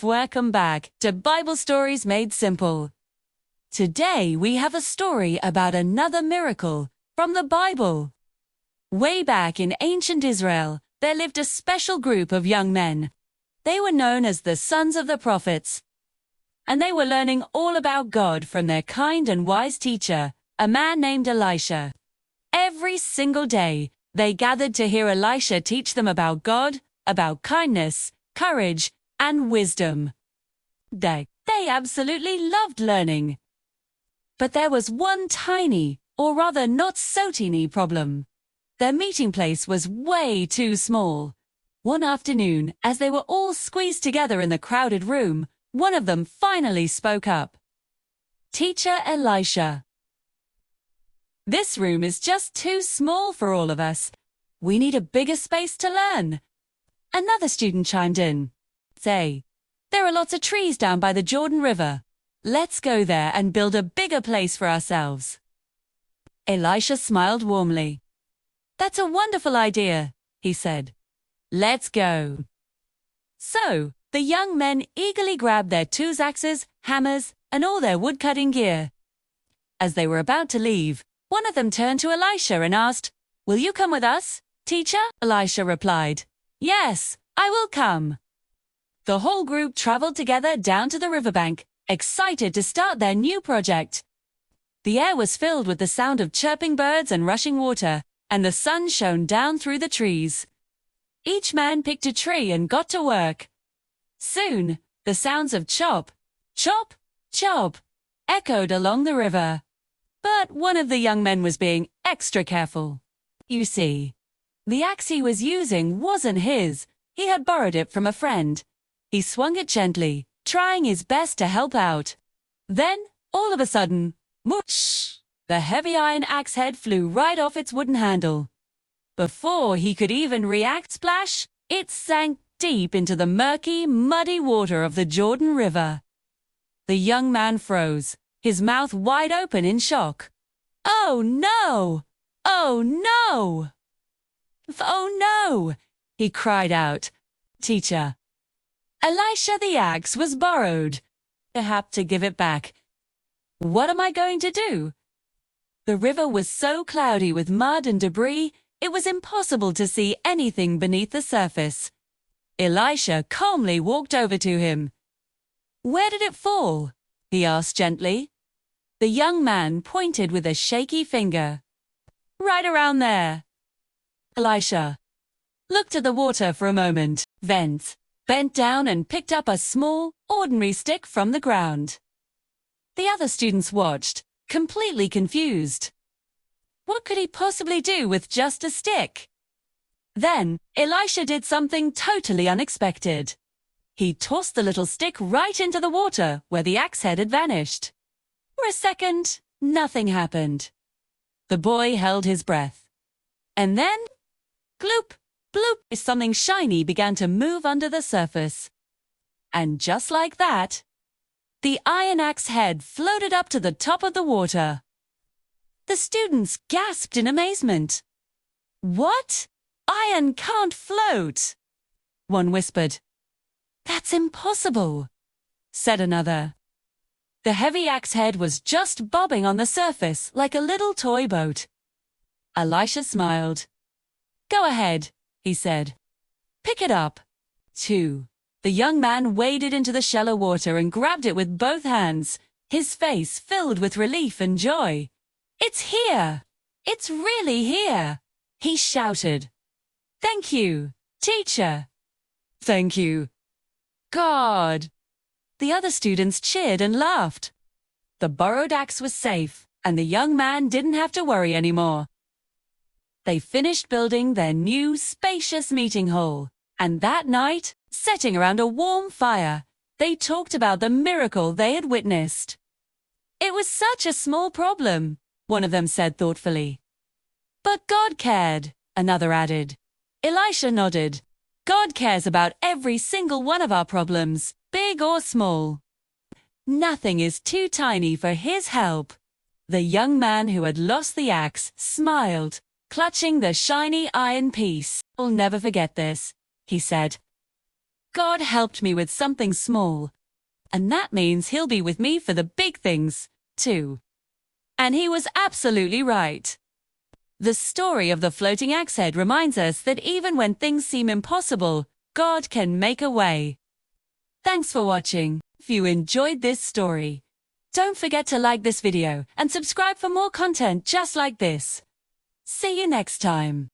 welcome back to Bible Stories Made Simple. Today we have a story about another miracle from the Bible. Way back in ancient Israel, there lived a special group of young men. They were known as the sons of the prophets, and they were learning all about God from their kind and wise teacher, a man named Elisha. Every single day, they gathered to hear Elisha teach them about God, about kindness, courage, and wisdom. They absolutely loved learning. But there was one tiny, or rather not so teeny problem. Their meeting place was way too small. One afternoon, as they were all squeezed together in the crowded room, one of them finally spoke up. "Teacher Elisha, this room is just too small for all of us. We need a bigger space to learn." Another student chimed in. "Say, there are lots of trees down by the Jordan River. Let's go there and build a bigger place for ourselves." Elisha smiled warmly. "That's a wonderful idea," he said. "Let's go." So, the young men eagerly grabbed their tools, axes, hammers, and all their woodcutting gear. As they were about to leave, one of them turned to Elisha and asked, "Will you come with us, teacher?" Elisha replied, "Yes, I will come." The whole group traveled together down to the riverbank, excited to start their new project. The air was filled with the sound of chirping birds and rushing water, and the sun shone down through the trees. Each man picked a tree and got to work. Soon, the sounds of chop, chop, chop echoed along the river. But one of the young men was being extra careful. You see, the axe he was using wasn't his. He had borrowed it from a friend. He swung it gently, trying his best to help out. Then, all of a sudden, whoosh! The heavy iron axe head flew right off its wooden handle. Before he could even react, splash, it sank deep into the murky, muddy water of the Jordan River. The young man froze, his mouth wide open in shock. "Oh no! Oh no! Oh no!" he cried out. "Teacher, Elisha, the axe was borrowed. I have to give it back. What am I going to do?" The river was so cloudy with mud and debris, it was impossible to see anything beneath the surface. Elisha calmly walked over to him. "Where did it fall?" he asked gently. The young man pointed with a shaky finger. "Right around there." Elisha looked at the water for a moment, bent down and picked up a small, ordinary stick from the ground. The other students watched, completely confused. What could he possibly do with just a stick? Then, Elisha did something totally unexpected. He tossed the little stick right into the water where the axe head had vanished. For a second, nothing happened. The boy held his breath. And then, gloop, bloop, something shiny began to move under the surface. And just like that, the iron axe head floated up to the top of the water. The students gasped in amazement. "What? Iron can't float!" one whispered. "That's impossible," said another. The heavy axe head was just bobbing on the surface like a little toy boat. Elisha smiled. "Go ahead," he said. "Pick it up." 2. The young man waded into the shallow water and grabbed it with both hands, his face filled with relief and joy. "It's here! It's really here!" he shouted. "Thank you, teacher." "Thank you, God." The other students cheered and laughed. The borrowed axe was safe, and the young man didn't have to worry anymore. They finished building their new, spacious meeting hall, and that night, sitting around a warm fire, they talked about the miracle they had witnessed. "It was such a small problem," one of them said thoughtfully. "But God cared," another added. Elisha nodded. "God cares about every single one of our problems, big or small. Nothing is too tiny for His help." The young man who had lost the axe smiled, clutching the shiny iron piece. "I'll never forget this," he said. God helped me with something small, and that means He'll be with me for the big things, too. And he was absolutely right. The story of the floating axe head reminds us that even when things seem impossible, God can make a way. Thanks for watching. If you enjoyed this story, don't forget to like this video and subscribe for more content just like this. See you next time.